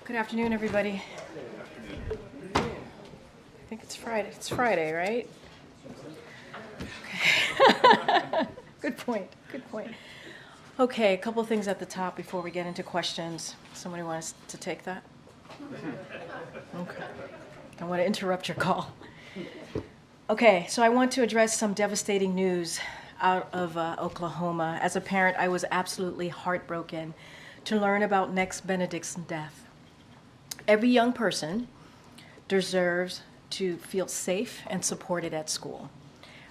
Good afternoon, everybody. I think it's Friday. It's Friday, right? Okay. Good point. Good point. Okay, a couple of things at the top before we get into questions. Somebody wants to take that? Okay. I want to interrupt your call. Okay, so I want to address some devastating news out of Oklahoma. As a parent, I was absolutely heartbroken to learn about Nex Benedict's death. Every young person deserves to feel safe and supported at school.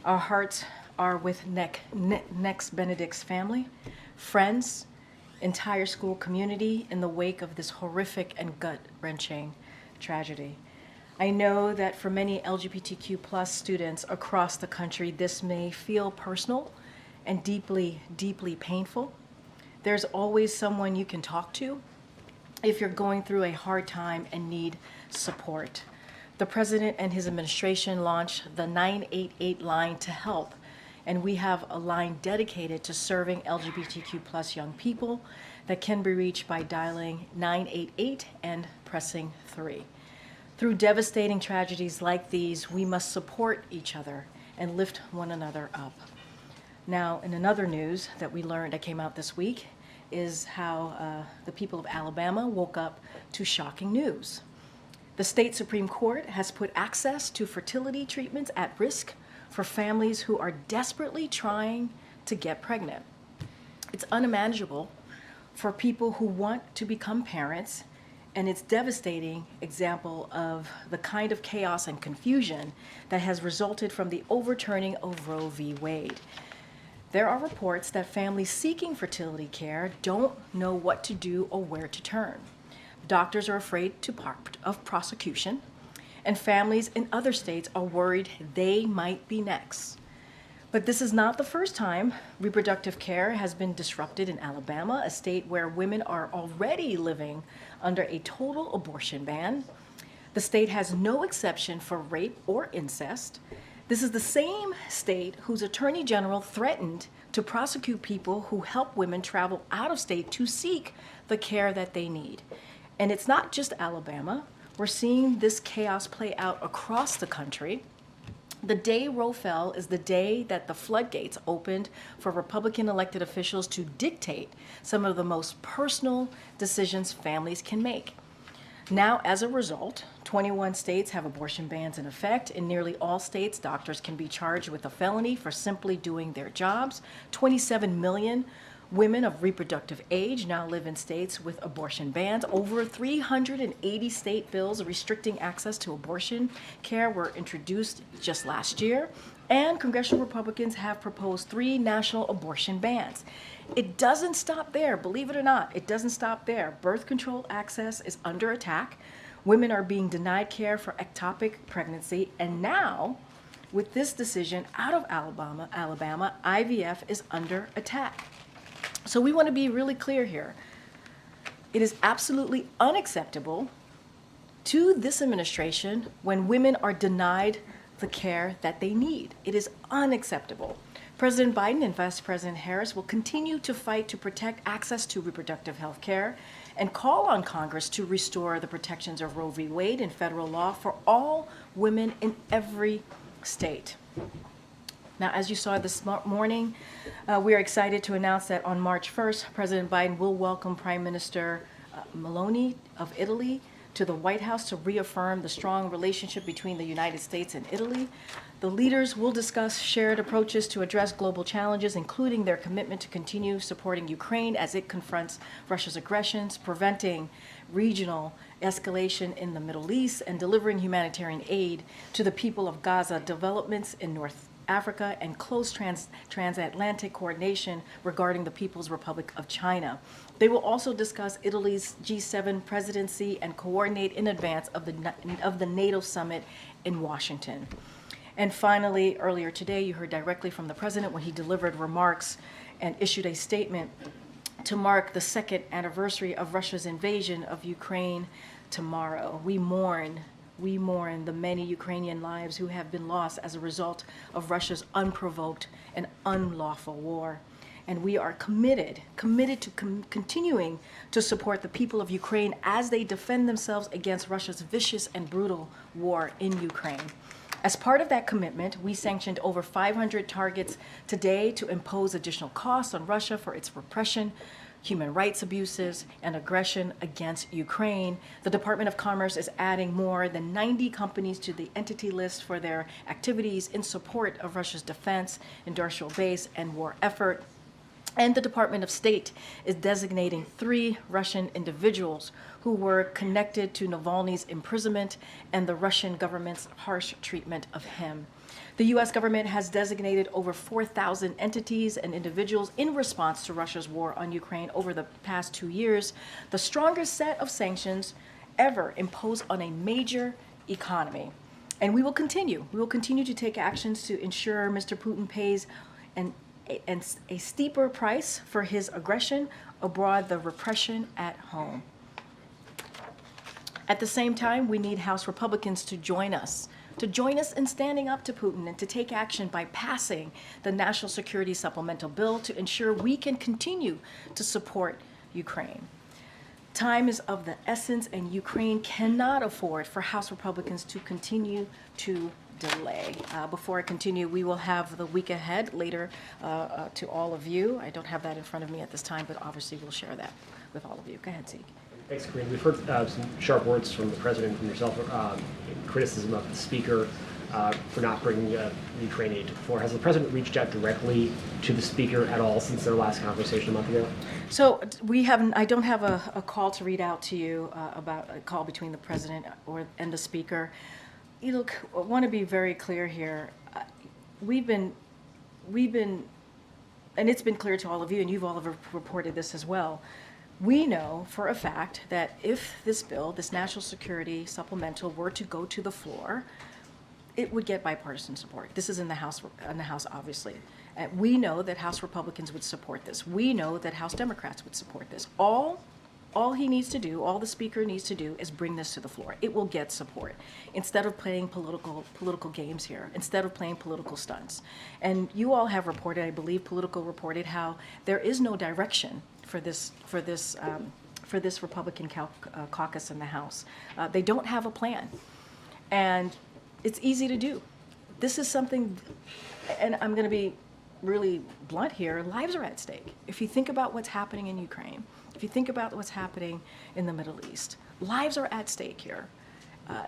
Our hearts are with Nex Benedict's family, friends, entire school community in the wake of this horrific and gut-wrenching tragedy. I know that for many LGBTQ+ students across the country, this may feel personal and deeply, deeply painful. There's always someone you can talk to if you're going through a hard time and need support. The president and his administration launched the 988 line to help, and we have a line dedicated to serving LGBTQ+ young people that can be reached by dialing 988 and pressing 3. Through devastating tragedies like these, we must support each other and lift one another up. Now, in another news that we learned that came out this week is how the people of Alabama woke up to shocking news. The state Supreme Court has put access to fertility treatments at risk for families who are desperately trying to get pregnant. It's unimaginable for people who want to become parents, and it's a devastating example of the kind of chaos and confusion that has resulted from the overturning of Roe v. Wade. There are reports that families seeking fertility care don't know what to do or where to turn. Doctors are afraid of prosecution, and families in other states are worried they might be next. But this is not the first time reproductive care has been disrupted in Alabama, a state where women are already living under a total abortion ban. The state has no exception for rape or incest. This is the same state whose attorney general threatened to prosecute people who help women travel out of state to seek the care that they need. And it's not just Alabama. We're seeing this chaos play out across the country. The day Roe fell is the day that the floodgates opened for Republican elected officials to dictate some of the most personal decisions families can make. Now, as a result, 21 states have abortion bans in effect. In nearly all states, doctors can be charged with a felony for simply doing their jobs. 27 million women of reproductive age now live in states with abortion bans. Over 380 state bills restricting access to abortion care were introduced just last year, and congressional Republicans have proposed 3 national abortion bans. It doesn't stop there, believe it or not. It doesn't stop there. Birth control access is under attack. Women are being denied care for ectopic pregnancy, and now, with this decision out of Alabama, IVF is under attack. So we want to be really clear here. It is absolutely unacceptable to this administration when women are denied the care that they need. It is unacceptable. President Biden and Vice President Harris will continue to fight to protect access to reproductive health care and call on Congress to restore the protections of Roe v. Wade in federal law for all women in every state. Now, as you saw this morning, we are excited to announce that on March 1st, President Biden will welcome Prime Minister Meloni of Italy to the White House to reaffirm the strong relationship between the United States and Italy. The leaders will discuss shared approaches to address global challenges, including their commitment to continue supporting Ukraine as it confronts Russia's aggressions, preventing regional escalation in the Middle East, and delivering humanitarian aid to the people of Gaza, developments in North Africa, and close transatlantic coordination regarding the People's Republic of China. They will also discuss Italy's G7 presidency and coordinate in advance of the NATO summit in Washington. And finally, earlier today, you heard directly from the president when he delivered remarks and issued a statement to mark the 2nd anniversary of Russia's invasion of Ukraine tomorrow. We mourn the many Ukrainian lives who have been lost as a result of Russia's unprovoked and unlawful war. and we are committed to continuing to support the people of Ukraine as they defend themselves against Russia's vicious and brutal war in Ukraine. As part of that commitment, we sanctioned over 500 targets today to impose additional costs on Russia for its repression, human rights abuses, and aggression against Ukraine. The Department of Commerce is adding more than 90 companies to the entity list for their activities in support of Russia's defense, industrial base, and war effort. And the Department of State is designating 3 Russian individuals who were connected to Navalny's imprisonment and the Russian government's harsh treatment of him. The U.S. government has designated over 4,000 entities and individuals in response to Russia's war on Ukraine over the past 2 years, the strongest set of sanctions ever imposed on a major economy. And we will continue. We will continue to take actions to ensure Mr. Putin pays a steeper price for his aggression abroad, the repression at home. At the same time, we need House Republicans to join us in standing up to Putin and to take action by passing the National Security Supplemental Bill to ensure we can continue to support Ukraine. Time is of the essence, and Ukraine cannot afford for House Republicans to continue to delay. Before I continue, we will have the week ahead later to all of you. I don't have that in front of me at this time, but obviously we'll share that with all of you. Go ahead, Zeke. Thanks, Karine. We've heard some sharp words from the President, from yourself, criticism of the Speaker for not bringing Ukraine aid to the floor. Has the President reached out directly to the Speaker at all since their last conversation a month ago? So we haven't. I don't have a call to read out to you about a call between the President and the Speaker. You look, I want to be very clear here. We've been, and it's been clear to all of you, and you've all reported this as well. We know for a fact that if this bill, this national security supplemental, were to go to the floor, it would get bipartisan support. This is in the House, obviously. We know that House Republicans would support this. We know that House Democrats would support this. All he needs to do, all the Speaker needs to do, is bring this to the floor. It will get support. Instead of playing political games here, instead of playing political stunts. And you all have reported, I believe Politico reported, how there is no direction for this Republican caucus in the House. They don't have a plan. And it's easy to do. This is something, and I'm going to be really blunt here, lives are at stake. If you think about what's happening in Ukraine, if you think about what's happening in the Middle East, lives are at stake here.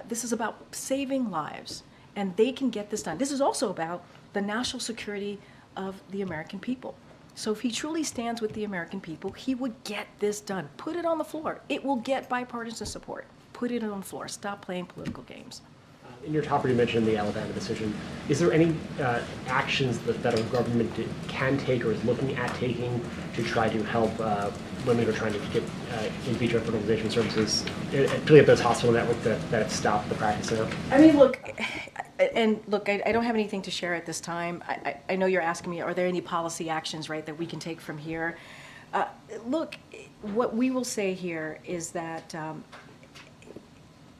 This is about saving lives, and they can get this done. This is also about the national security of the American people. So if he truly stands with the American people, he would get this done. Put it on the floor. It will get bipartisan support. Put it on the floor. Stop playing political games. In your topper, you mentioned the Alabama decision. Is there any actions the federal government can take or is looking at taking to try to help women who are trying to get in vitro fertilization services, particularly at those hospital networks that have stopped the practice now? I mean, look, I don't have anything to share at this time. I know you're asking me, are there any policy actions, right, that we can take from here? Look, what we will say here is that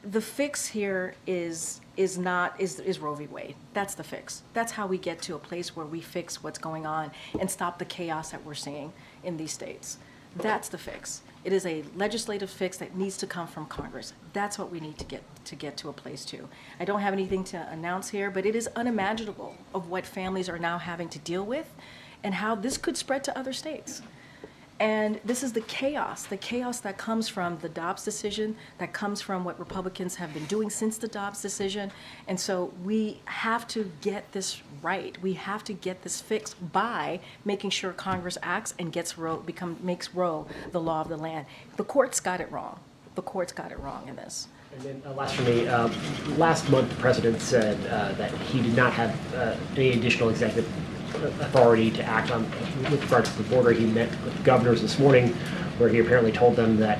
the fix here is Roe v. Wade. That's the fix. That's how we get to a place where we fix what's going on and stop the chaos that we're seeing in these states. That's the fix. It is a legislative fix that needs to come from Congress. That's what we need to get to a place to. I don't have anything to announce here, but it is unimaginable of what families are now having to deal with and how this could spread to other states. And this is the chaos that comes from the Dobbs decision, that comes from what Republicans have been doing since the Dobbs decision. And so we have to get this right. We have to get this fixed by making sure Congress acts and makes Roe the law of the land. The courts got it wrong. The courts got it wrong in this. And then last for me, last month the President said that he did not have any additional executive authority to act on with regard to the border. He met with governors this morning where he apparently told them that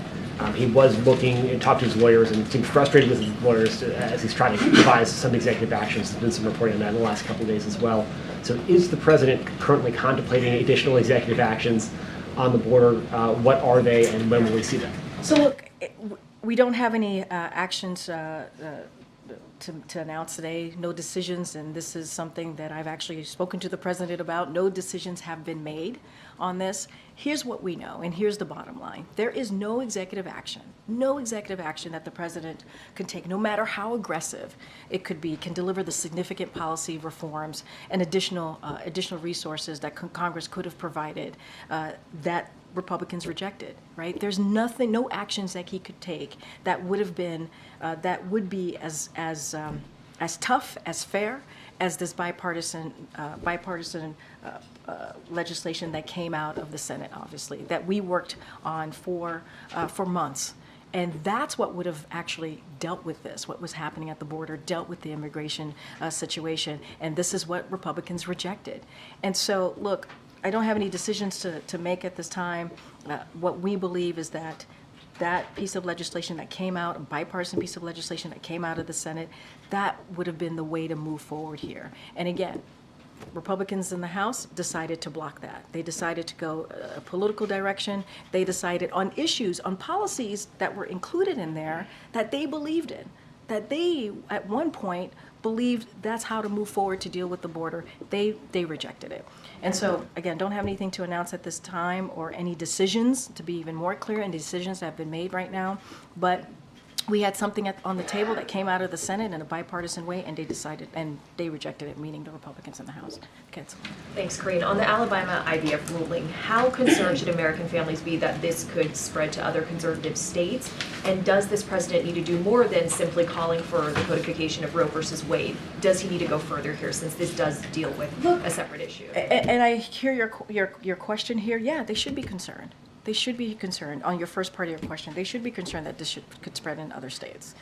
he was looking and talked to his lawyers and seemed frustrated with his lawyers as he's trying to devise some executive actions. There's been some reporting on that in the last couple of days as well. So is the President currently contemplating additional executive actions on the border? What are they and when will we see them? So look, we don't have any actions to announce today. No decisions, and this is something that I've actually spoken to the president about. No decisions have been made on this. Here's what we know, and here's the bottom line. There is no executive action that the president can take, no matter how aggressive it could be, can deliver the significant policy reforms and additional resources that Congress could have provided that Republicans rejected, right? There's nothing, no actions that he could take that would have been, that would be as tough, as fair as this bipartisan legislation that came out of the Senate, obviously, that we worked on for months. And that's what would have actually dealt with this, what was happening at the border, dealt with the immigration situation. And this is what Republicans rejected. And so, look, I don't have any decisions to make at this time. What we believe is that that piece of legislation that came out, a bipartisan piece of legislation that came out of the Senate, that would have been the way to move forward here. And again, Republicans in the House decided to block that. They decided to go a political direction. They decided on issues, on policies that were included in there that they believed in, that they, at one point, believed that's how to move forward to deal with the border. They rejected it. And so, again, don't have anything to announce at this time or any decisions, to be even more clear, any decisions that have been made right now. But we had something on the table that came out of the Senate in a bipartisan way, and they decided, and they rejected it, meaning the Republicans in the House. Kids. Thanks, Karine. On the Alabama IVF ruling, how concerned should American families be that this could spread to other conservative states? And does this president need to do more than simply calling for the codification of Roe versus Wade? Does he need to go further here, since this does deal with a separate issue? And I hear your question here. Yeah, they should be concerned. They should be concerned, on your first part of your question, they should be concerned that this could spread in other states.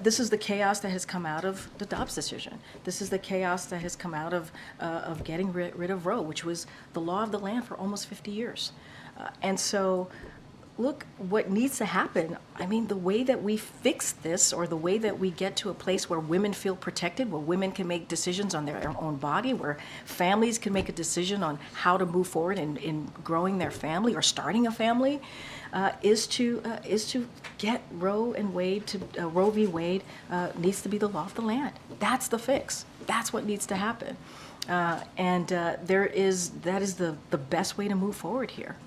This is the chaos that has come out of the Dobbs decision. This is the chaos that has come out of getting rid of Roe, which was the law of the land for almost 50 years. And so, look, what needs to happen, I mean, the way that we fix this, or the way that we get to a place where women feel protected, where women can make decisions on their own body, where families can make a decision on how to move forward in growing their family or starting a family, is to get Roe v. Wade needs to be the law of the land. That's the fix. That's what needs to happen. That is the best way to move forward here.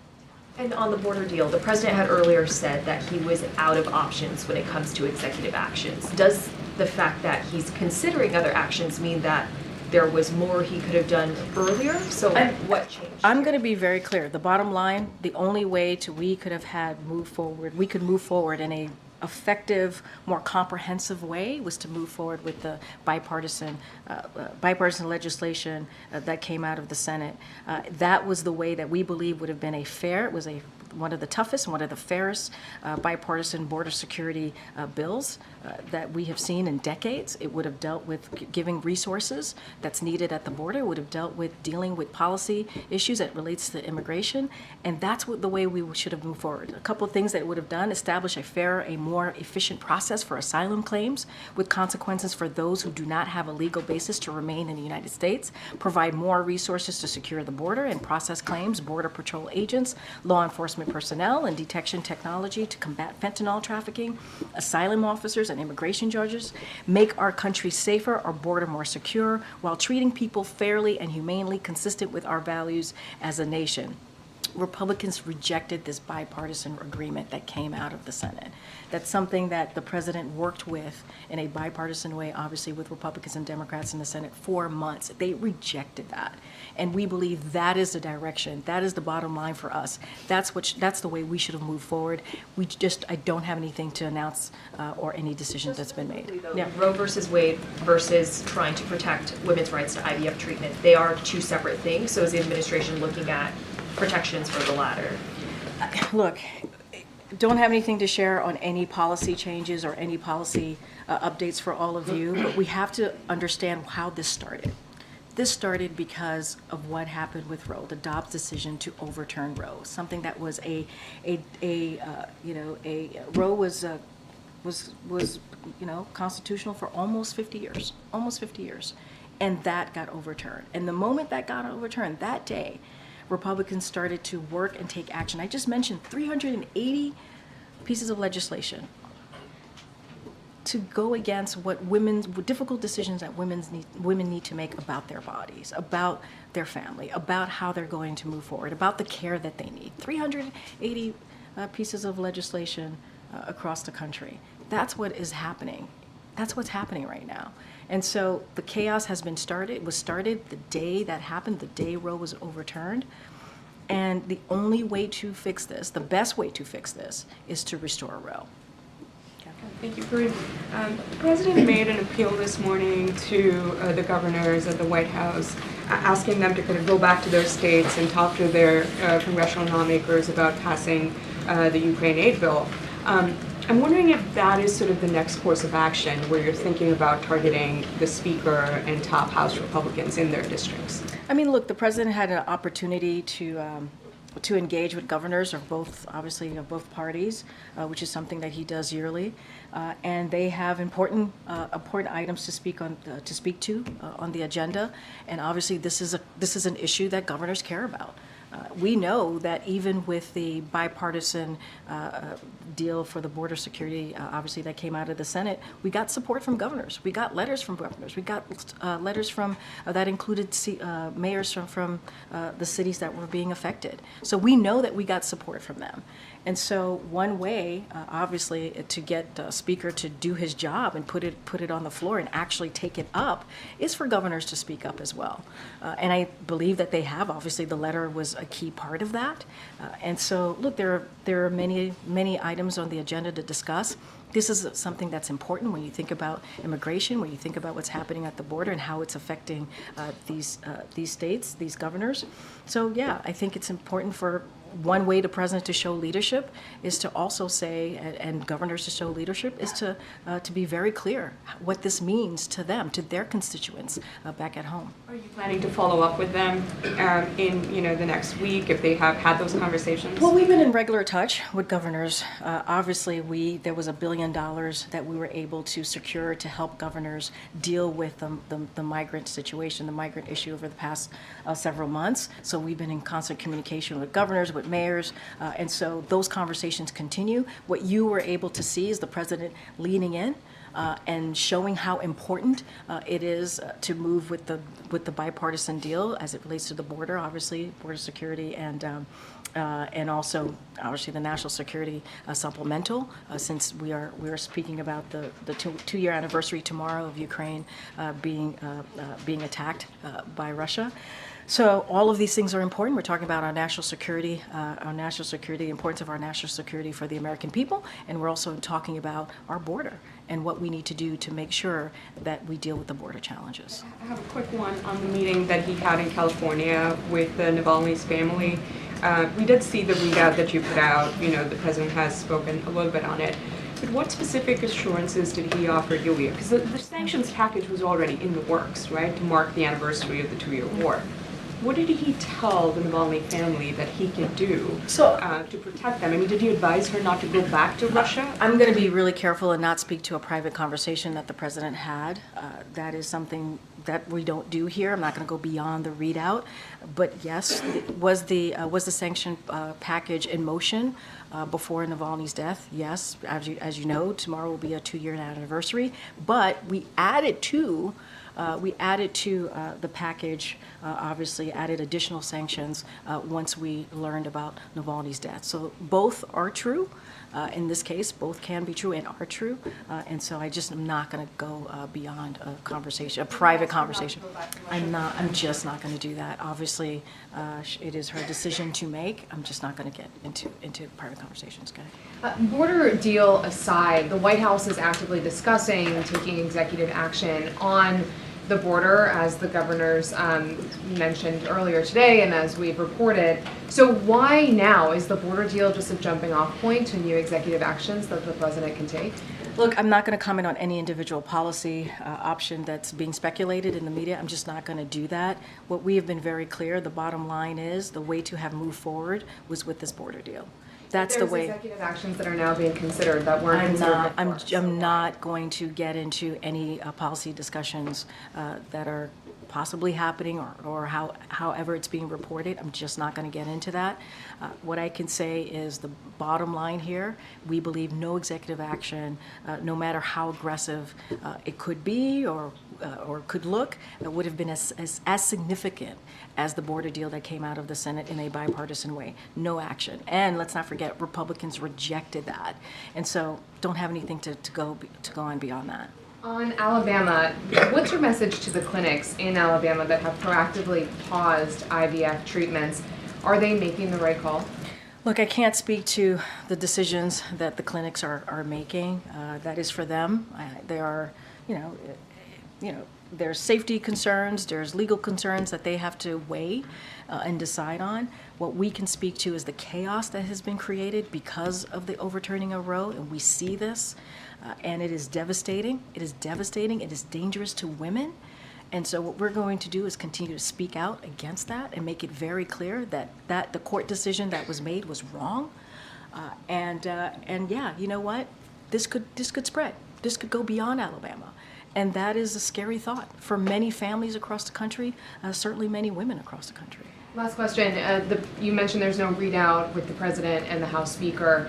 And on the border deal, the president had earlier said that he was out of options when it comes to executive actions. Does the fact that he's considering other actions mean that there was more he could have done earlier? So what changed? I'm going to be very clear. The bottom line, the only way we could move forward in a effective, more comprehensive way was to move forward with the bipartisan legislation that came out of the Senate. That was the way that we believe would have been one of the toughest and one of the fairest bipartisan border security bills that we have seen in decades. It would have dealt with giving resources that's needed at the border. It would have dealt with dealing with policy issues that relates to immigration. And that's the way we should have moved forward. A couple of things that it would have done: establish a more efficient process for asylum claims with consequences for those who do not have a legal basis to remain in the United States, provide more resources to secure the border and process claims, Border Patrol agents, law enforcement personnel, and detection technology to combat fentanyl trafficking, asylum officers and immigration judges, make our country safer, our border more secure, while treating people fairly and humanely, consistent with our values as a nation. Republicans rejected this bipartisan agreement that came out of the Senate. That's something that the president worked with in a bipartisan way, obviously with Republicans and Democrats in the Senate for months. They rejected that. And we believe that is the direction. That is the bottom line for us. That's the way we should have moved forward. I don't have anything to announce or any decisions that's been made. Yeah. Roe versus Wade versus trying to protect women's rights to IVF treatment, they are two separate things. So is the administration looking at protections for the latter? Look, don't have anything to share on any policy changes or any policy updates for all of you, but we have to understand how this started. This started because of what happened with Roe, the Dobbs decision to overturn Roe, something that was Roe was constitutional for almost 50 years, and that got overturned. And the moment that got overturned, that day, Republicans started to work and take action. I just mentioned 380 pieces of legislation. to go against what difficult decisions that women need to make about their bodies, about their family, about how they're going to move forward, about the care that they need. 380 pieces of legislation across the country. That's what is happening. That's what's happening right now. And so the chaos has been started. It was started the day that happened, the day Roe was overturned. And the only way to fix this, the best way to fix this, is to restore Roe. Thank you, Karine. The President made an appeal this morning to the governors at the White House, asking them to kind of go back to their states and talk to their congressional lawmakers about passing the Ukraine aid bill. I'm wondering if that is sort of the next course of action, where you're thinking about targeting the Speaker and top House Republicans in their districts. I mean, look, the president had an opportunity to engage with governors of both, obviously, of both parties, which is something that he does yearly, and they have important items to speak to on the agenda, and obviously this is an issue that governors care about. We know that even with the bipartisan deal for the border security, obviously that came out of the Senate, we got support from governors. We got letters from governors. We got letters from that included mayors from the cities that were being affected. So we know that we got support from them. And so one way, obviously, to get the Speaker to do his job and put it on the floor and actually take it up is for governors to speak up as well. And I believe that they have. Obviously, the letter was a key part of that. And so, look, there are many items on the agenda to discuss. This is something that's important when you think about immigration, when you think about what's happening at the border and how it's affecting these states, these governors. So, yeah, I think it's important for one way the president to show leadership is to also say, and governors to show leadership, is to be very clear what this means to them, to their constituents back at home. Are you planning to follow up with them in the next week if they have had those conversations? Well, we've been in regular touch with governors. Obviously, there was $1 billion that we were able to secure to help governors deal with the migrant situation, the migrant issue over the past several months. So we've been in constant communication with governors, with mayors, and so those conversations continue. What you were able to see is the president leaning in and showing how important it is to move with the bipartisan deal as it relates to the border, obviously border security, and also obviously the national security supplemental. Since we are speaking about the two-year anniversary tomorrow of Ukraine being attacked by Russia. So all of these things are important. We're talking about our national security, the importance of our national security for the American people, and we're also talking about our border and what we need to do to make sure that we deal with the border challenges. I have a quick one on the meeting that he had in California with the Navalny's family. We did see the readout that you put out. The president has spoken a little bit on it. But what specific assurances did he offer Yulia? Because the sanctions package was already in the works, right, to mark the anniversary of the 2-year war. What did he tell the Navalny family that he could do to protect them? I mean, did he advise her not to go back to Russia? I'm going to be really careful and not speak to a private conversation that the president had. That is something that we don't do here. I'm not going to go beyond the readout. But yes, was the sanction package in motion before Navalny's death? Yes, as you know, tomorrow will be a 2-year anniversary. But we added to the package, obviously added additional sanctions once we learned about Navalny's death. So both are true. In this case, both can be true and are true. And so I just am not going to go beyond a conversation, a private conversation. I'm just not going to do that. Obviously, it is her decision to make. I'm just not going to get into private conversations, okay? Border deal aside, the White House is actively discussing taking executive action on the border, as the governors mentioned earlier today and as we've reported. So why now? Is the border deal just a jumping off point to new executive actions that the president can take? Look, I'm not going to comment on any individual policy option that's being speculated in the media. I'm just not going to do that. What we have been very clear, the bottom line is the way to have moved forward was with this border deal. That's the way. There's executive actions that are now being considered that weren't considered before. I'm not going to get into any policy discussions that are possibly happening or however it's being reported. I'm just not going to get into that. What I can say is the bottom line here, we believe no executive action, no matter how aggressive it could be or could look, would have been as significant as the border deal that came out of the Senate in a bipartisan way. No action. And let's not forget, Republicans rejected that. And so don't have anything to go on beyond that. On Alabama, what's your message to the clinics in Alabama that have proactively paused IVF treatments? Are they making the right call? Look, I can't speak to the decisions that the clinics are making. That is for them. There are, there's safety concerns, there's legal concerns that they have to weigh and decide on. What we can speak to is the chaos that has been created because of the overturning of Roe, and we see this, and it is devastating. It is devastating. It is dangerous to women. And so what we're going to do is continue to speak out against that and make it very clear that the court decision that was made was wrong. And yeah, you know what? This could spread. This could go beyond Alabama. And that is a scary thought for many families across the country, certainly many women across the country. Last question. You mentioned there's no readout with the president and the House Speaker.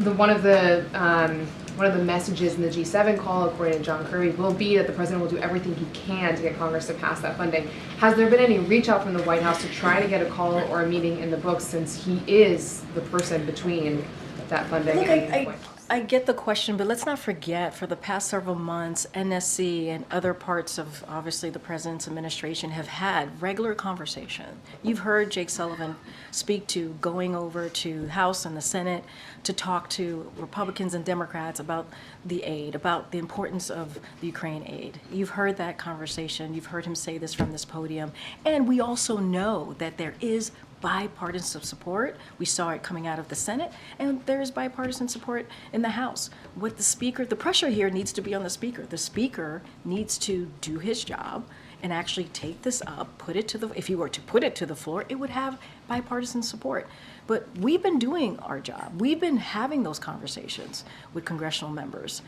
One of the messages in the G7 call, according to John Kirby, will be that the president will do everything he can to get Congress to pass that funding. Has there been any reach out from the White House to try to get a call or a meeting in the books, since he is the person between that funding Look, and the White House? I get the question, but let's not forget, for the past several months, NSC and other parts of, obviously, the president's administration have had regular conversation. You've heard Jake Sullivan speak to going over to the House and the Senate to talk to Republicans and Democrats about the aid, about the importance of the Ukraine aid. You've heard that conversation. You've heard him say this from this podium. And we also know that there is bipartisan support. We saw it coming out of the Senate, and there is bipartisan support in the House. What the Speaker, the pressure here needs to be on the Speaker. The Speaker needs to do his job and actually take this up, put it to the, if you were to put it to the floor, it would have bipartisan support. But we've been doing our job. We've been having those conversations with congressional members.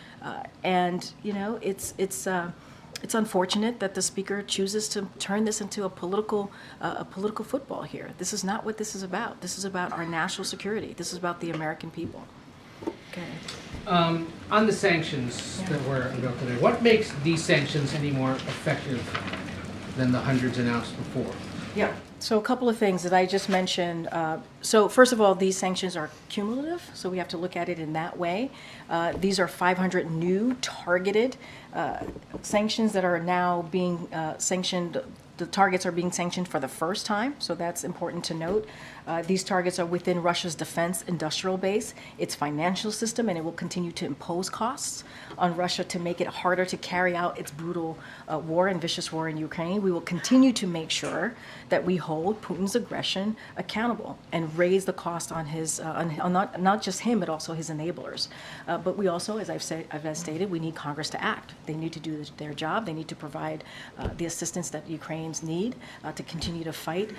And, you know, it's unfortunate that the Speaker chooses to turn this into a political football here. This is not what this is about. This is about our national security. This is about the American people. Okay. On the sanctions that were unveiled today, what makes these sanctions any more effective than the hundreds announced before? Yeah. So a couple of things that I just mentioned. So first of all, these sanctions are cumulative, so we have to look at it in that way. These are 500 new targeted sanctions that are now being sanctioned. The targets are being sanctioned for the first time, so that's important to note. These targets are within Russia's defense industrial base, its financial system, and it will continue to impose costs on Russia to make it harder to carry out its brutal war and vicious war in Ukraine. We will continue to make sure that we hold Putin's aggression accountable and raise the cost on his, on not just him, but also his enablers. But we also, as I've stated, we need Congress to act. They need to do their job. They need to provide the assistance that Ukrainians need to continue to fight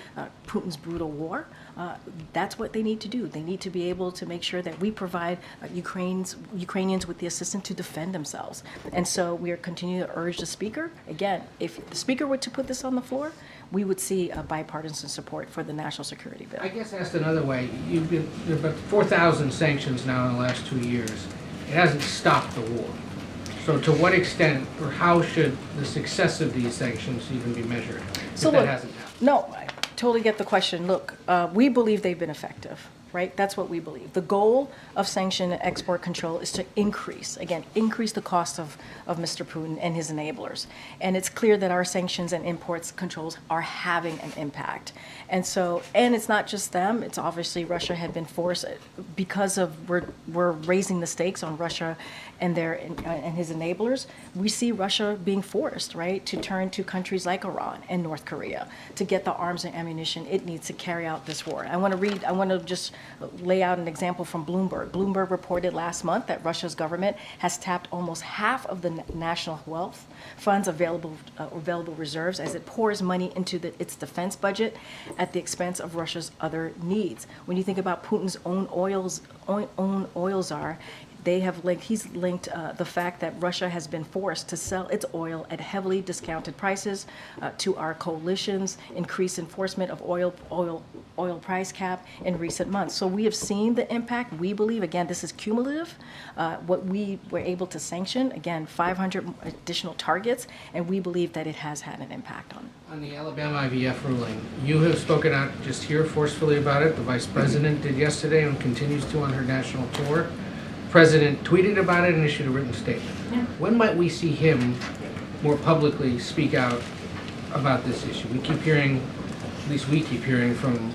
Putin's brutal war. That's what they need to do. They need to be able to make sure that we provide Ukrainians with the assistance to defend themselves. And so we are continuing to urge the Speaker. Again, if the Speaker were to put this on the floor, we would see a bipartisan support for the national security bill. I guess asked another way, you've been there are about 4,000 sanctions now in the last 2 years. It hasn't stopped the war. So to what extent or how should the success of these sanctions even be measured So if that look, hasn't happened? no, I totally get the question. Look, we believe they've been effective, right? That's what we believe. The goal of sanction and export control is to increase the cost of Mr. Putin and his enablers. And it's clear that our sanctions and imports controls are having an impact. And so, and it's not just them, it's obviously Russia had been forced because of we're raising the stakes on Russia and and his enablers. We see Russia being forced, right, to turn to countries like Iran and North Korea to get the arms and ammunition it needs to carry out this war. I want to just lay out an example from Bloomberg. Bloomberg reported last month that Russia's government has tapped almost half of the national wealth funds available reserves as it pours money into its defense budget at the expense of Russia's other needs. When you think about Putin's own oil czar, he's linked the fact that Russia has been forced to sell its oil at heavily discounted prices to our coalition's increased enforcement of oil price cap in recent months. So we have seen the impact. We believe, again, this is cumulative, what we were able to sanction, again, 500 additional targets, and we believe that it has had an impact on. On the Alabama IVF ruling, you have spoken out just here forcefully about it. The Vice President did yesterday and continues to on her national tour. The President tweeted about it and issued a written statement. Yeah. When might we see him more publicly speak out about this issue? We keep hearing, at least we keep hearing from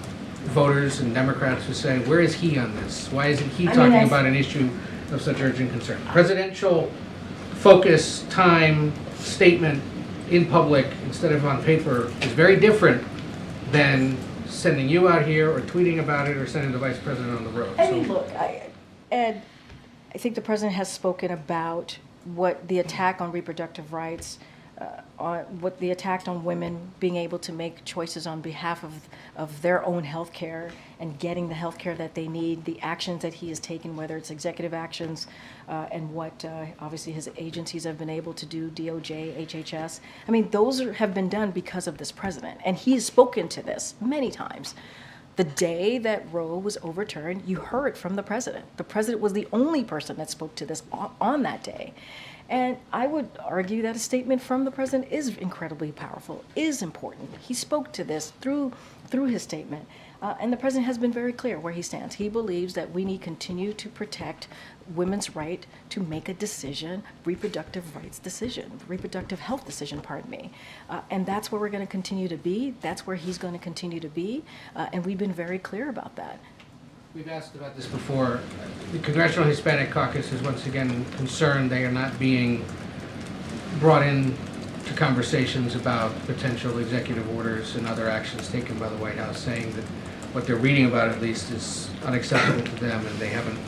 voters and Democrats who say, where is he on this? Why isn't he talking about an issue of such urgent concern? Presidential focus, time, statement in public instead of on paper is very different than sending you out here or tweeting about it or sending the Vice President on the road. I mean, look, Ed, I think the President has spoken about what the attack on reproductive rights, what the attack on women being able to make choices on behalf of their own health care and getting the health care that they need, the actions that he has taken, whether it's executive actions and what obviously his agencies have been able to do, DOJ, HHS. I mean, those have been done because of this president. And he has spoken to this many times. The day that Roe was overturned, you heard from the president. The president was the only person that spoke to this on that day. And I would argue that a statement from the president is incredibly powerful, is important. He spoke to this through his statement. And the president has been very clear where he stands. He believes that we need to continue to protect women's right to make a decision, reproductive health decision, pardon me. And that's where we're going to continue to be. That's where he's going to continue to be. And we've been very clear about that. We've asked about this before. The Congressional Hispanic Caucus is once again concerned they are not being brought in to conversations about potential executive orders and other actions taken by the White House, saying that what they're reading about at least is unacceptable to them and they haven't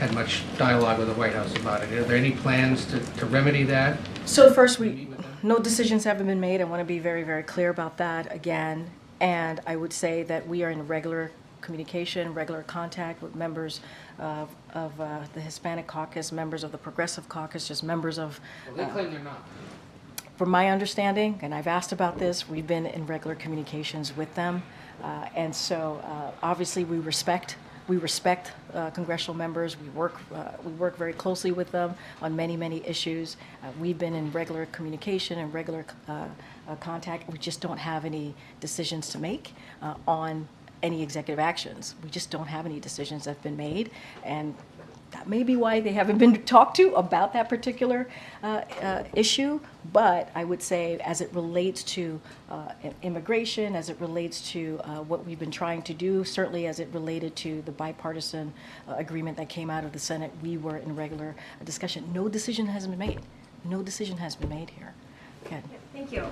had much dialogue with the White House about it. Are there any plans to remedy that? So first, no decisions haven't been made. I want to be very, very clear about that again. And I would say that we are in regular communication, regular contact with members of the Hispanic Caucus, members of the Progressive Caucus, just members of... Well, they claim they're not. From my understanding, and I've asked about this, we've been in regular communications with them. And so obviously we respect congressional members. We work very closely with them on many, many issues. We've been in regular communication and regular contact. We just don't have any decisions to make on any executive actions. We just don't have any decisions that have been made, and that may be why they haven't been talked to about that particular issue. But I would say as it relates to immigration, as it relates to what we've been trying to do, certainly as it related to the bipartisan agreement that came out of the Senate, we were in regular discussion. No decision has been made. No decision has been made here. Okay. Thank you.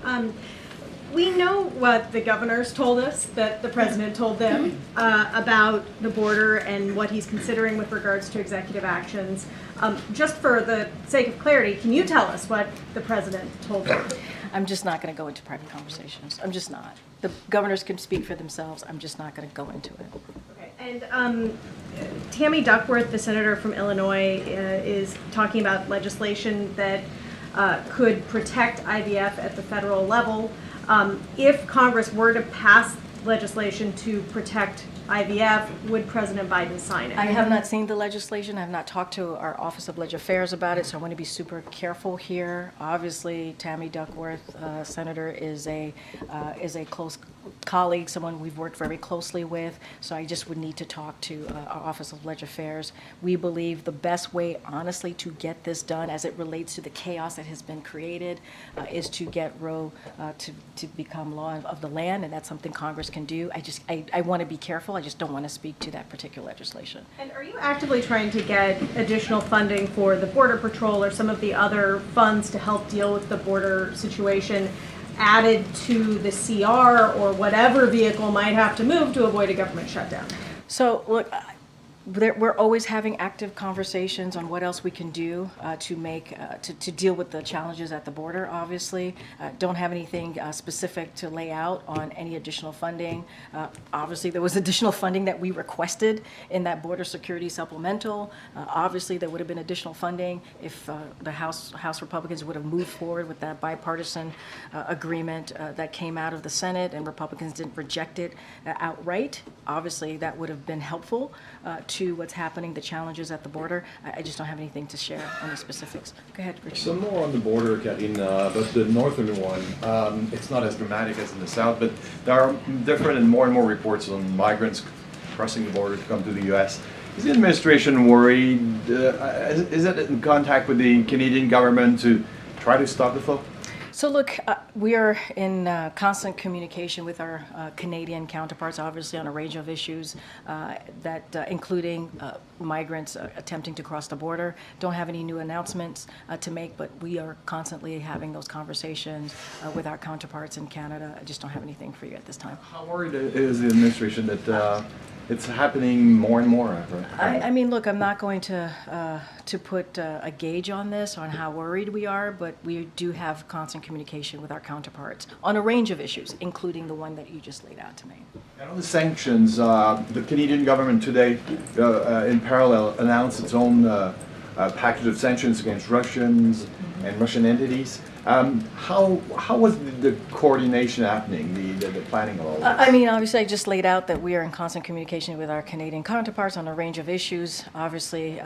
We know what the governors told us, that the president told them about the border and what he's considering with regards to executive actions. Just for the sake of clarity, can you tell us what the president told them? I'm just not going to go into private conversations. I'm just not. The governors can speak for themselves. I'm just not going to go into it. Okay. And Tammy Duckworth, the senator from Illinois, is talking about legislation that could protect IVF at the federal level. If Congress were to pass legislation to protect IVF, would President Biden sign it? I have not seen the legislation. I have not talked to our Office of Legislative Affairs about it, so I want to be super careful here. Obviously, Tammy Duckworth, Senator, is a close colleague, someone we've worked very closely with, so I just would need to talk to our Office of Legislative Affairs. We believe the best way, honestly, to get this done as it relates to the chaos that has been created is to get Roe to become law of the land, and that's something Congress can do. I want to be careful. I just don't want to speak to that particular legislation. And are you actively trying to get additional funding for the Border Patrol or some of the other funds to help deal with the border situation added to the CR or whatever vehicle might have to move to avoid a government shutdown? So, look, We're always having active conversations on what else we can do to deal with the challenges at the border, obviously. Don't have anything specific to lay out on any additional funding. Obviously, there was additional funding that we requested in that border security supplemental. Obviously, there would have been additional funding if the House Republicans would have moved forward with that bipartisan agreement that came out of the Senate, and Republicans didn't reject it outright. Obviously, that would have been helpful to what's happening, the challenges at the border. I just don't have anything to share on the specifics. Go ahead, Richard. Some more on the border, Karine, but the northern one, it's not as dramatic as in the south, but there are different and more reports on migrants crossing the border to come to the U.S. Is the administration worried? Is it in contact with the Canadian government to try to stop the flow? So look, we are in constant communication with our Canadian counterparts, obviously on a range of issues, including migrants attempting to cross the border. Don't have any new announcements to make, but we are constantly having those conversations with our counterparts in Canada. I just don't have anything for you at this time. How worried is the administration that it's happening more and more? I mean, look, I'm not going to put a gauge on this, on how worried we are, but we do have constant communication with our counterparts on a range of issues, including the one that you just laid out to me. And on the sanctions, the Canadian government today, in parallel, announced its own package of sanctions against Russians and Russian entities. How was the coordination happening, the planning of all this? I mean, obviously, I just laid out that we are in constant communication with our Canadian counterparts on a range of issues. Obviously,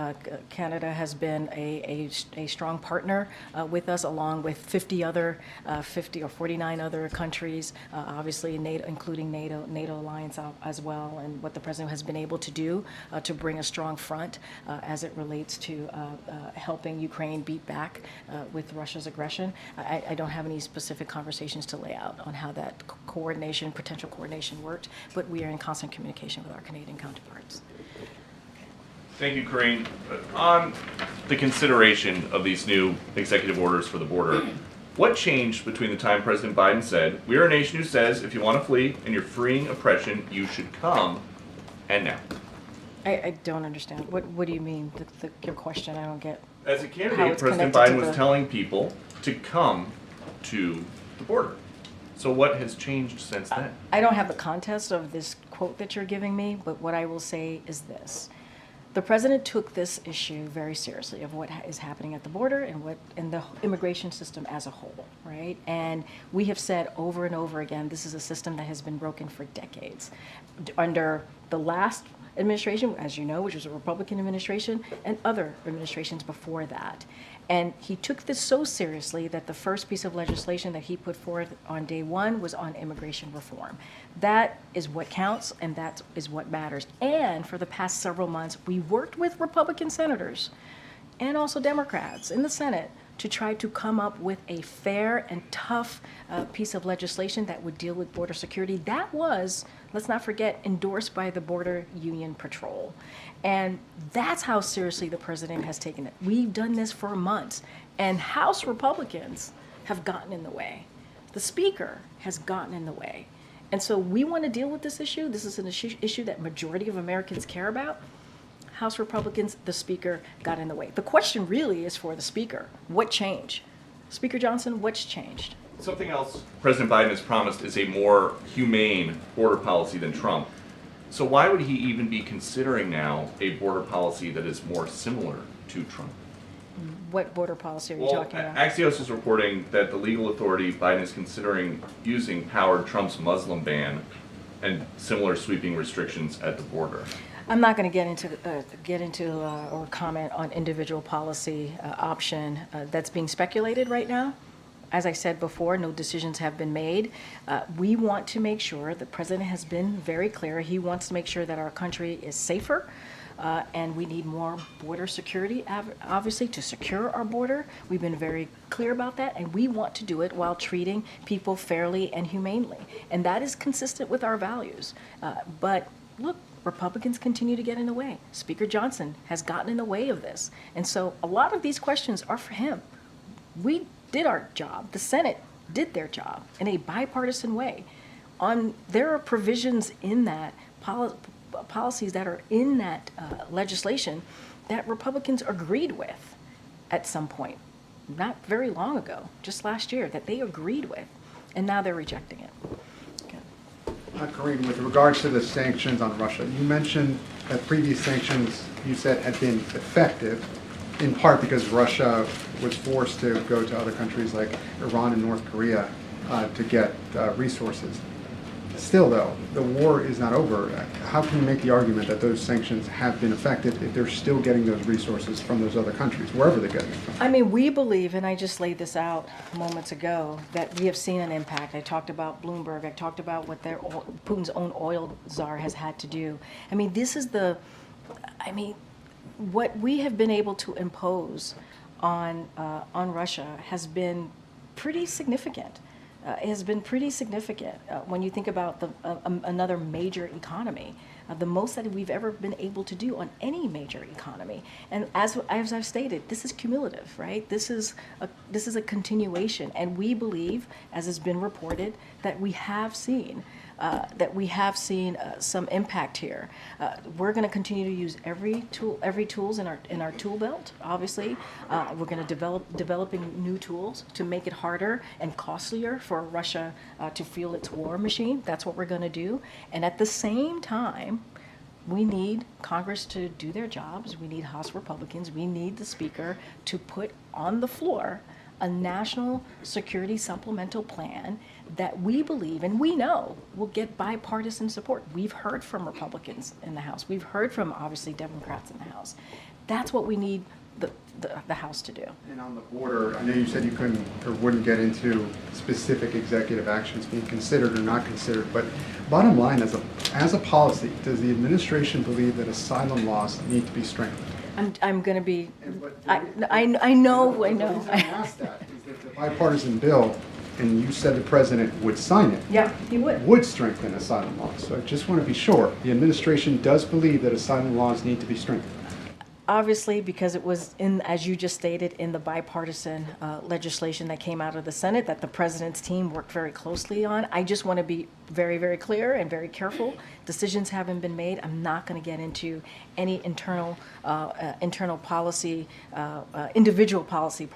Canada has been a strong partner with us, along with 50 or 49 other countries, obviously, NATO, including NATO alliance as well, and what the president has been able to do to bring a strong front as it relates to helping Ukraine beat back with Russia's aggression. I don't have any specific conversations to lay out on how that potential coordination worked, but we are in constant communication with our Canadian counterparts. Thank you, Karine. On the consideration of these new executive orders for the border, what changed between the time President Biden said, "We are a nation who says if you want to flee and you're freeing oppression, you should come," and now? I don't understand. What do you mean? Your question, I don't get. As a How candidate, it's President connected Biden to was the- telling people to come to the border. So what has changed since then? I don't have the context of this quote that you're giving me, but what I will say is this. The president took this issue very seriously of what is happening at the border and the immigration system as a whole, right? And we have said over and over again, this is a system that has been broken for decades. Under the last administration, as you know, which was a Republican administration, and other administrations before that. And he took this so seriously that the first piece of legislation that he put forth on day one was on immigration reform. That is what counts, and that is what matters. And for the past several months, we worked with Republican senators and also Democrats in the Senate to try to come up with a fair and tough piece of legislation that would deal with border security. That was, let's not forget, endorsed by the Border Union Patrol. And that's how seriously the president has taken it. We've done this for months, and House Republicans have gotten in the way. The Speaker has gotten in the way. And so we want to deal with this issue. This is an issue that majority of Americans care about. House Republicans, the Speaker got in the way. The question really is for the Speaker. What changed? Speaker Johnson, what's changed? Something else President Biden has promised is a more humane border policy than Trump. So why would he even be considering now a border policy that is more similar to Trump? What border policy are you Well, talking about? Axios is reporting that the legal authority Biden is considering using powered Trump's Muslim ban and similar sweeping restrictions at the border. I'm not going to get into or comment on individual policy option that's being speculated right now. As I said before, no decisions have been made. We want to make sure, the president has been very clear, he wants to make sure that our country is safer, and we need more border security, obviously, to secure our border. We've been very clear about that, and we want to do it while treating people fairly and humanely. And that is consistent with our values. But look, Republicans continue to get in the way. Speaker Johnson has gotten in the way of this. And so a lot of these questions are for him. We did our job. The Senate did their job in a bipartisan way. There are provisions in that policies that are in that legislation that Republicans agreed with at some point, not very long ago, just last year, that they agreed with, and now they're rejecting it. Okay. Karine, with regards to the sanctions on Russia, you mentioned that previous sanctions you said had been effective, in part because Russia was forced to go to other countries like Iran and North Korea to get resources. Still, though, the war is not over. How can you make the argument that those sanctions have been effective if they're still getting those resources from those other countries, wherever they're getting it from? I mean, we believe, and I just laid this out moments ago, that we have seen an impact. I talked about Bloomberg. I talked about what Putin's own oil czar has had to do. I mean, this is what we have been able to impose on Russia has been pretty significant. It has been pretty significant when you think about another major economy, the most that we've ever been able to do on any major economy. And as I've stated, this is cumulative, right? This is a continuation, and we believe, as has been reported, that we have seen some impact here. We're going to continue to use every tools in our tool belt. Obviously, we're going to developing new tools to make it harder and costlier for Russia to fuel its war machine. That's what we're going to do. And at the same time, we need Congress to do their jobs. We need House Republicans. We need the Speaker to put on the floor a national security supplemental plan that we believe and we know will get bipartisan support. We've heard from Republicans in the House. We've heard from, obviously, Democrats in the House. That's what we need the House to do. And on the border, I know you said you couldn't or wouldn't get into specific executive actions being considered or not considered, but bottom line, as a policy, does the administration believe that asylum laws need to be strengthened? I'm going to be. I The know. reason I asked that is that the bipartisan bill, and you said the president would sign it. Yeah, he would. Strengthen asylum laws. So I just want to be sure the administration does believe that asylum laws need to be strengthened. Obviously, because it was as you just stated, in the bipartisan legislation that came out of the Senate that the president's team worked very closely on. I just want to be very, very clear and very careful. Decisions haven't been made. I'm not going to get into any internal policy, individual policy,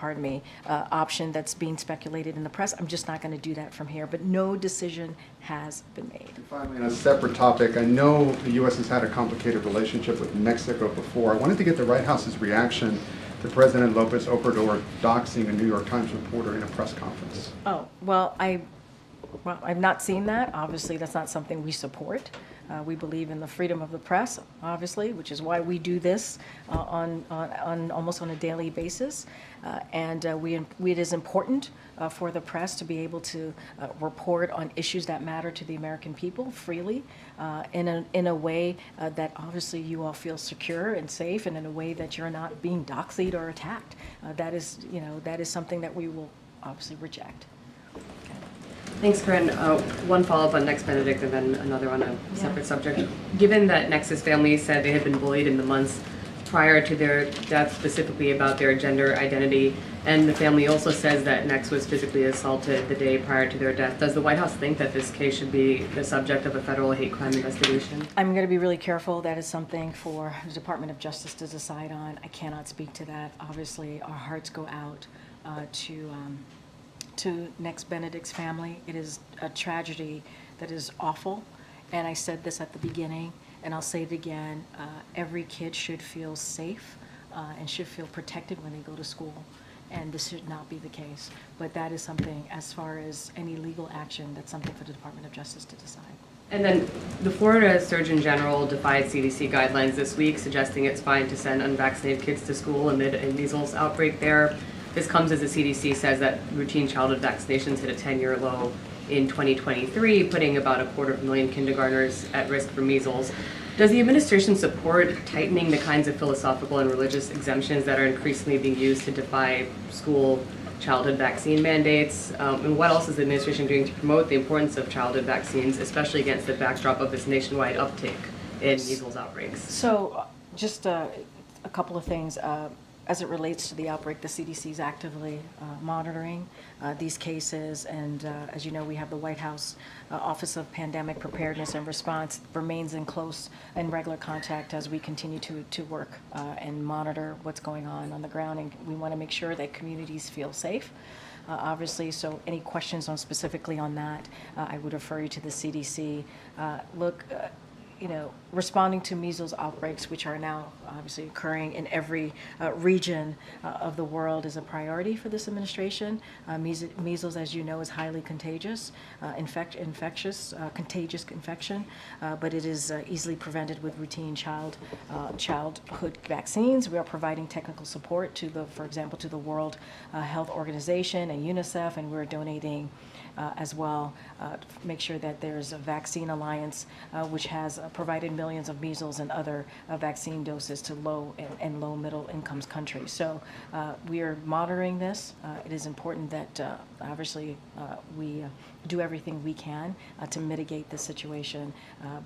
option that's being speculated in the press. I'm just not going to do that from here. But no decision has been made. And finally, on a separate topic, I know the U.S. has had a complicated relationship with Mexico before. I wanted to get the White House's reaction to President Lopez Obrador doxing a New York Times reporter in a press conference. Oh, well, I've not seen that. Obviously, that's not something we support. We believe in the freedom of the press, obviously, which is why we do this on almost on a daily basis. It is important for the press to be able to report on issues that matter to the American people freely, in a way that obviously you all feel secure and safe, and in a way that you're not being doxied or attacked. That is something that we will obviously reject. Thanks, Karine. One follow-up on Next Benedict and then another on a separate subject. Given that Nex's family said they had been bullied in the months prior to their death, specifically about their gender identity, and the family also says that Nex was physically assaulted the day prior to their death, does the White House think that this case should be the subject of a federal hate crime investigation? I'm going to be really careful. That is something for the Department of Justice to decide on. I cannot speak to that. Obviously, our hearts go out to Nex Benedict's family. It is a tragedy that is awful, and I said this at the beginning, and I'll say it again. Every kid should feel safe and should feel protected when they go to school, and this should not be the case. But that is something, as far as any legal action, that's something for the Department of Justice to decide. And then the Florida Surgeon General defied CDC guidelines this week, suggesting it's fine to send unvaccinated kids to school amid a measles outbreak there. This comes as the CDC says that routine childhood vaccinations hit a 10-year low in 2023, putting about 250,000 kindergartners at risk for measles. Does the administration support tightening the kinds of philosophical and religious exemptions that are increasingly being used to defy school childhood vaccine mandates? And what else is the administration doing to promote the importance of childhood vaccines, especially against the backdrop of this nationwide uptick in measles outbreaks? So just a couple of things. as it relates to the outbreak, the CDC is actively monitoring these cases, and as you know, we have the White House Office of Pandemic Preparedness and Response remains in close and regular contact as we continue to work and monitor what's going on the ground, and we want to make sure that communities feel safe. Obviously, so any questions on specifically on that, I would refer you to the CDC. Responding to measles outbreaks, which are now obviously occurring in every region of the world, is a priority for this administration. Measles, as you know, is highly contagious, contagious infection, but it is easily prevented with routine childhood vaccines. We are providing technical support for example, to the World Health Organization and UNICEF, and we're donating as well to make sure that there's a vaccine alliance which has provided millions of measles and other vaccine doses to low and low middle income countries. So we are monitoring this. It is important that obviously we do everything we can to mitigate the situation,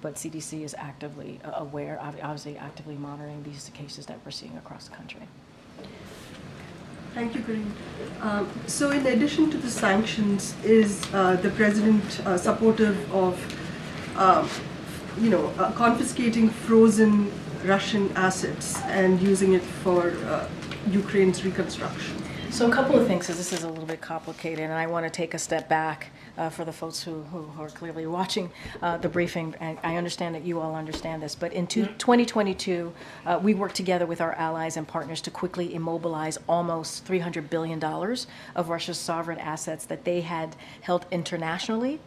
but CDC is actively aware, obviously actively monitoring these cases that we're seeing across the country. Thank you, Karine. So in addition to the sanctions, is the president supportive of, confiscating frozen Russian assets and using it for Ukraine's reconstruction? So a couple of things, because this is a little bit complicated, and I want to take a step back for the folks who are clearly watching the briefing. And I understand that you all understand this, but in 2022, we worked together with our allies and partners to quickly immobilize almost $300 billion of Russia's sovereign assets that they had held internationally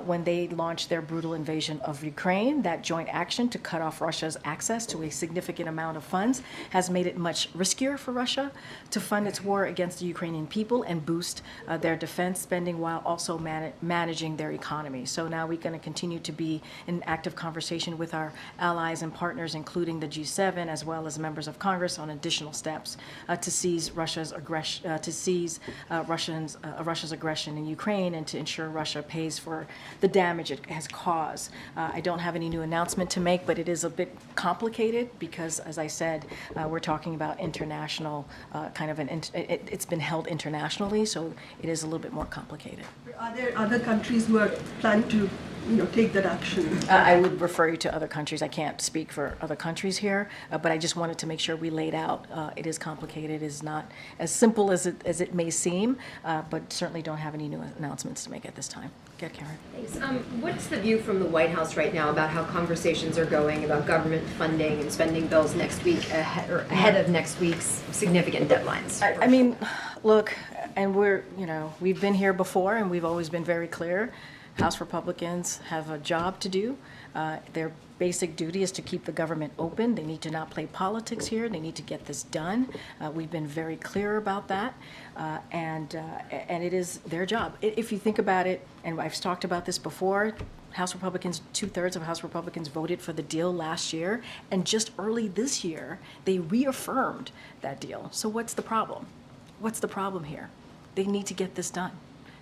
when they launched their brutal invasion of Ukraine. That joint action to cut off Russia's access to a significant amount of funds has made it much riskier for Russia to fund its war against the Ukrainian people and boost their defense spending while also managing their economy. So now we're going to continue to be in active conversation with our allies and partners, including the G7, as well as members of Congress, on additional steps to seize Russia's aggression in Ukraine and to ensure Russia pays for the damage it has caused. I don't have any new announcement to make, but it is a bit complicated because, as I said, we're talking about international it's been held internationally, so it is a little bit more complicated. Are there other countries who are planning to, take that action? I would refer you to other countries. I can't speak for other countries here, but I just wanted to make sure we laid out. It is complicated. It is not as simple as it may seem, but certainly don't have any new announcements to make at this time. Get Karen. Thanks. What's the view from the White House right now about how conversations are going about government funding and spending bills next week ahead of next week's significant deadlines? I mean, look, and we've been here before, and we've always been very clear. House Republicans have a job to do. Their basic duty is to keep the government open. They need to not play politics here. They need to get this done. We've been very clear about that, and it is their job. If you think about it, and I've talked about this before, House Republicans, 2/3 of House Republicans voted for the deal last year, and just early this year, they reaffirmed that deal. So what's the problem? What's the problem here? They need to get this done.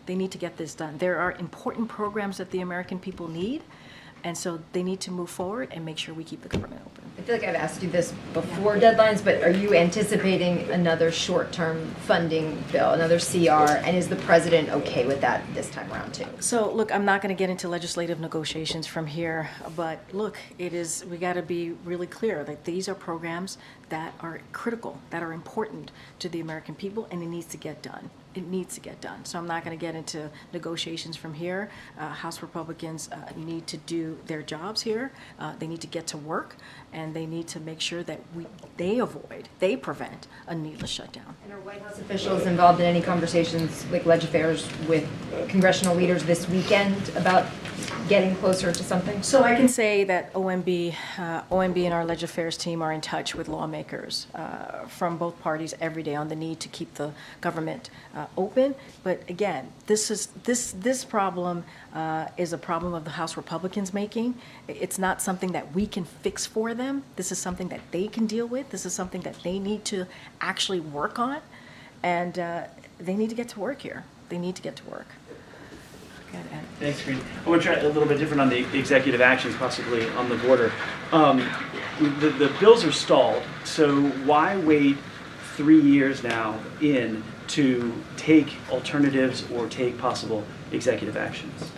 They need to get this done. There are important programs that the American people need, and so they need to move forward and make sure we keep the government open. I feel like I've asked you this before deadlines, but are you anticipating another short-term funding bill, another CR, and is the president okay with that this time around too? So look, I'm not going to get into legislative negotiations from here, but look, we got to be really clear that these are programs that are critical, that are important to the American people, and it needs to get done. It needs to get done. So I'm not going to get into negotiations from here. House Republicans need to do their jobs here. They need to get to work, and they need to make sure that they prevent a needless shutdown. And are White House officials involved in any conversations, like legislators, with congressional leaders this weekend about getting closer to something? So I can say that OMB and our Leg Affairs team are in touch with lawmakers from both parties every day on the need to keep the government open. But again, this problem is a problem of the House Republicans making. It's not something that we can fix for them. This is something that they can deal with. This is something that they need to actually work on, and they need to get to work here. They need to get to work. Thanks, Karine. I want to try a little bit different on the executive actions, possibly on the border. The bills are stalled, so why wait 3 years now in to take alternatives or take possible executive actions.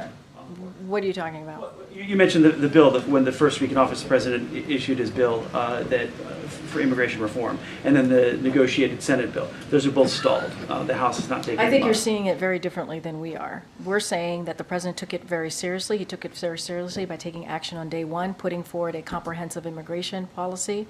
What are you talking about? You mentioned the bill that when the first week in office, the president issued his bill for immigration reform, and then the negotiated Senate bill. Those are both stalled. The House is not taking. I think you're seeing it very differently than we are. We're saying that the president took it very seriously. He took it very seriously by taking action on day one, putting forward a comprehensive immigration policy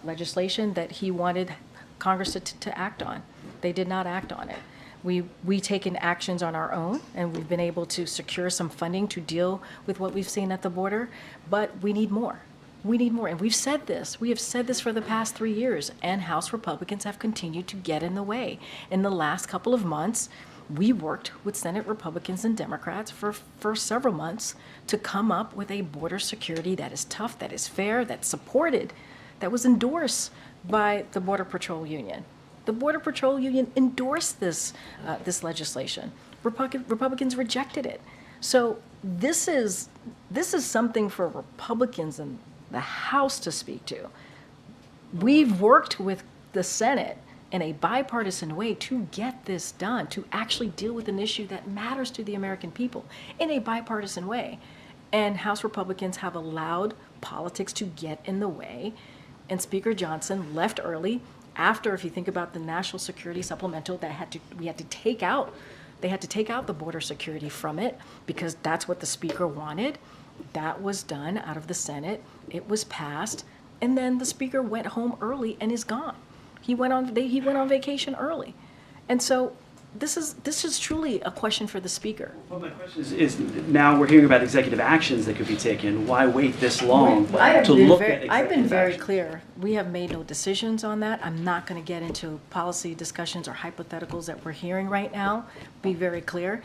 legislation that he wanted Congress to act on. They did not act on it. We taken actions on our own, and we've been able to secure some funding to deal with what we've seen at the border, but we need more. We need more, and we've said this. We have said this for the past 3 years, and House Republicans have continued to get in the way. In the last couple of months, we worked with Senate Republicans and Democrats for several months to come up with a border security that is tough, that is fair, that's supported, that was endorsed by the Border Patrol Union. The Border Patrol Union endorsed this legislation. Republicans rejected it. So this is something for Republicans in the House to speak to. We've worked with the Senate in a bipartisan way to get this done, to actually deal with an issue that matters to the American people in a bipartisan way. And House Republicans have allowed politics to get in the way. And Speaker Johnson left early after, if you think about the national security supplemental that we had to take out, they had to take out the border security from it because that's what the speaker wanted. That was done out of the Senate. It was passed, and then the speaker went home early and is gone. He went on vacation early, and so this is truly a question for the speaker. Well, my question is now we're hearing about executive actions that could be taken. Why wait this long to look at executive I've been very actions? clear. We have made no decisions on that. I'm not going to get into policy discussions or hypotheticals that we're hearing right now. Be very clear.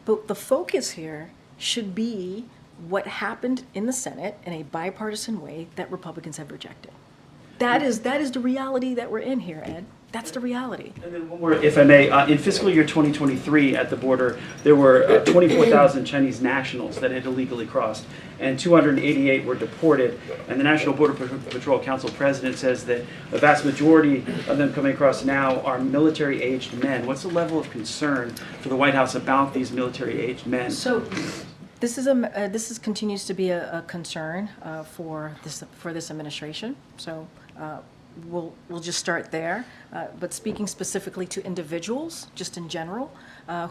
But the focus here should be what happened in the Senate in a bipartisan way that Republicans have rejected. That is the reality that we're in here, Ed. That's the reality. And then one more, if I may, in fiscal year 2023 at the border, there were 24,000 Chinese nationals that had illegally crossed, and 288 were deported. And the National Border Patrol Council president says that the vast majority of them coming across now are military-aged men. What's the level of concern for the White House about these military-aged men? So this continues to be a concern for this administration. So we'll just start there. But speaking specifically to individuals, just in general,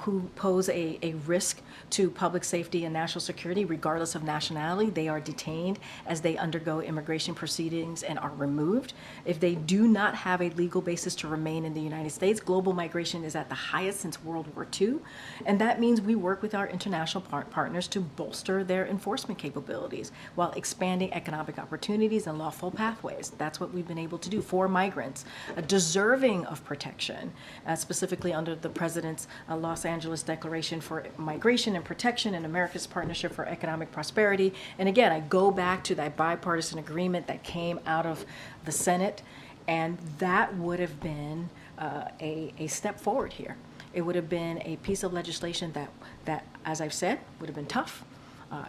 who pose a risk to public safety and national security, regardless of nationality, they are detained as they undergo immigration proceedings and are removed. If they do not have a legal basis to remain in the United States, global migration is at the highest since World War II. And that means we work with our international partners to bolster their enforcement capabilities while expanding economic opportunities and lawful pathways. That's what we've been able to do for migrants, deserving of protection, specifically under the President's Los Angeles Declaration for Migration and Protection and America's Partnership for Economic Prosperity. And again, I go back to that bipartisan agreement that came out of the Senate, and that would have been a step forward here. It would have been a piece of legislation that, as I've said, would have been tough,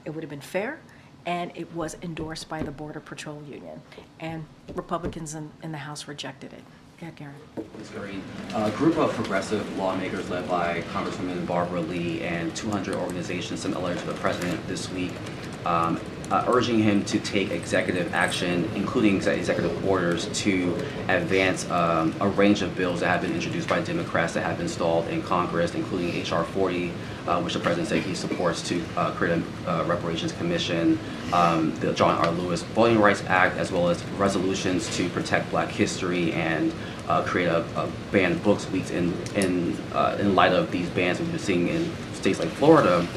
it would have been fair, and it was endorsed by the Border Patrol Union. And Republicans in the House rejected it. Yeah, Karen. Ms. Karine, a group of progressive lawmakers led by Congresswoman Barbara Lee and 200 organizations sent a letter to the president this week urging him to take executive action, including executive orders, to advance a range of bills that have been introduced by Democrats that have been stalled in Congress, including H.R. 40, which the president said he supports, to create a reparations commission, the John R. Lewis Voting Rights Act, as well as resolutions to protect Black history and create a ban books leaks in light of these bans we've been seeing in states like Florida.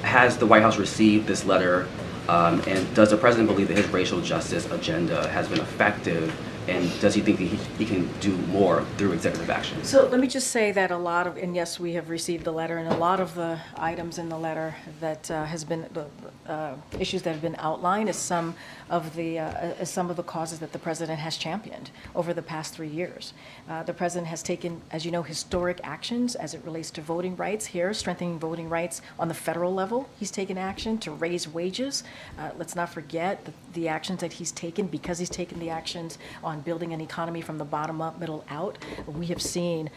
Has the White House received this letter, and does the president believe that his racial justice agenda has been effective, and does he think that he can do more through executive action? So let me just say that and yes, we have received the letter, and a lot of the items in the letter that has been, the issues that have been outlined is some of the causes that the president has championed over the past 3 years. The president has taken, as you know, historic actions as it relates to voting rights here, strengthening voting rights on the federal level. He's taken action to raise wages. Let's not forget the actions that he's taken, because he's taken the actions on on building an economy from the bottom up, middle out. We have seen,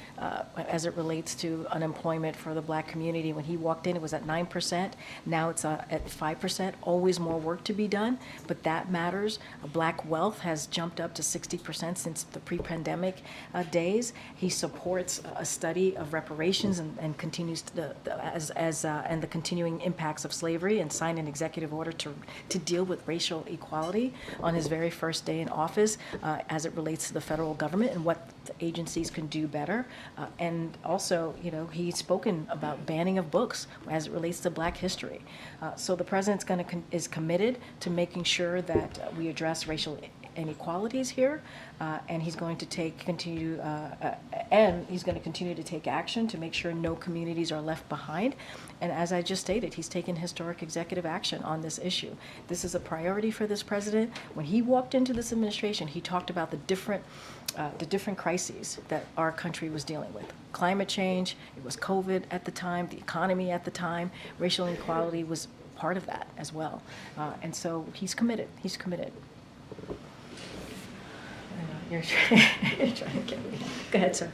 as it relates to unemployment for the Black community, when he walked in, it was at 9%. Now it's at 5%. Always more work to be done, but that matters. Black wealth has jumped up to 60% since the pre-pandemic days. He supports a study of reparations and continues and the continuing impacts of slavery, and signed an executive order to deal with racial equality on his very first day in office, as it relates to the federal government and what the agencies can do better. And also, he's spoken about banning of books as it relates to Black history. So the president's is committed to making sure that we address racial inequalities here, and he's going to continue to take action to make sure no communities are left behind. And as I just stated, he's taken historic executive action on this issue. This is a priority for this president. When he walked into this administration, he talked about the different crises that our country was dealing with. Climate change, it was COVID at the time, the economy at the time, racial inequality was part of that as well. And so he's committed. He's committed. You're trying to get me. Go ahead, sir.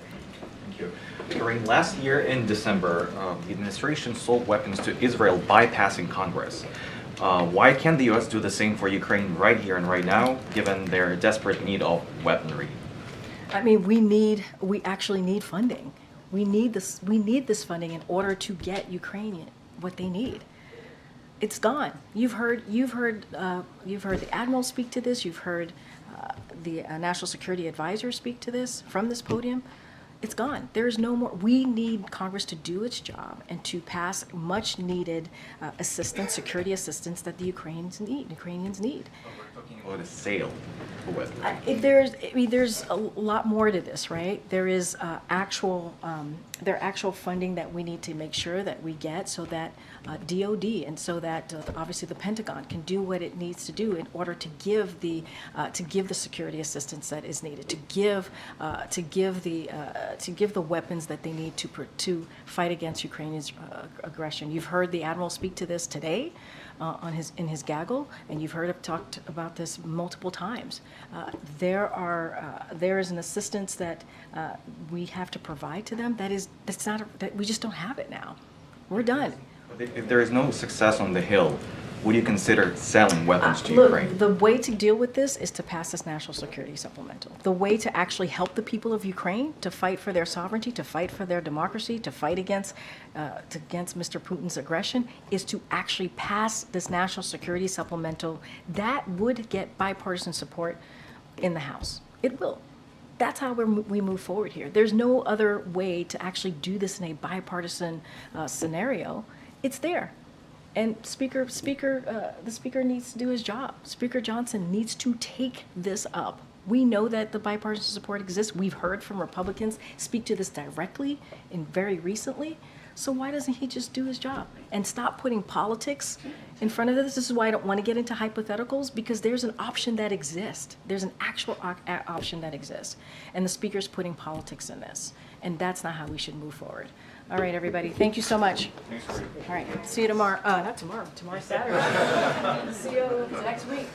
Thank you. Karine, last year in December, the administration sold weapons to Israel bypassing Congress. Why can't the U.S. do the same for Ukraine right here and right now, given their desperate need of weaponry? I mean, we actually need funding. We need this funding in order to get Ukrainian what they need. It's gone. You've heard the admiral speak to this. You've heard the National Security Advisor speak to this from this podium. It's gone. There's no more. We need Congress to do its job and to pass much needed assistance, security assistance that the Ukrainians need. We're talking about a sale for weaponry. There's a lot more to this, right? There is actual funding that we need to make sure that we get, so that DOD and so that obviously the Pentagon can do what it needs to do in order to give the security assistance that is needed, to give the weapons that they need to fight against Ukraine's aggression. You've heard the admiral speak to this today in his gaggle, and you've heard him talked about this multiple times. There is an assistance that we have to provide to them that we just don't have it now. We're done. If there is no success on the Hill, would you consider selling weapons to Look, Ukraine? the way to deal with this is to pass this national security supplemental. The way to actually help the people of Ukraine to fight for their sovereignty, to fight for their democracy, to fight against Mr. Putin's aggression is to actually pass this national security supplemental that would get bipartisan support in the House. It will. That's how we move forward here. There's no other way to actually do this in a bipartisan scenario. It's there. And the speaker needs to do his job. Speaker Johnson needs to take this up. We know that the bipartisan support exists. We've heard from Republicans speak to this directly and very recently. So why doesn't he just do his job and stop putting politics in front of this? This is why I don't want to get into hypotheticals, because there's an option that exists. There's an actual option that exists. And the speaker's putting politics in this. And that's not how we should move forward. All right, everybody. Thank you so much. Thanks, Karine. All right. See you tomorrow. Not tomorrow. Tomorrow's Saturday. See you next week.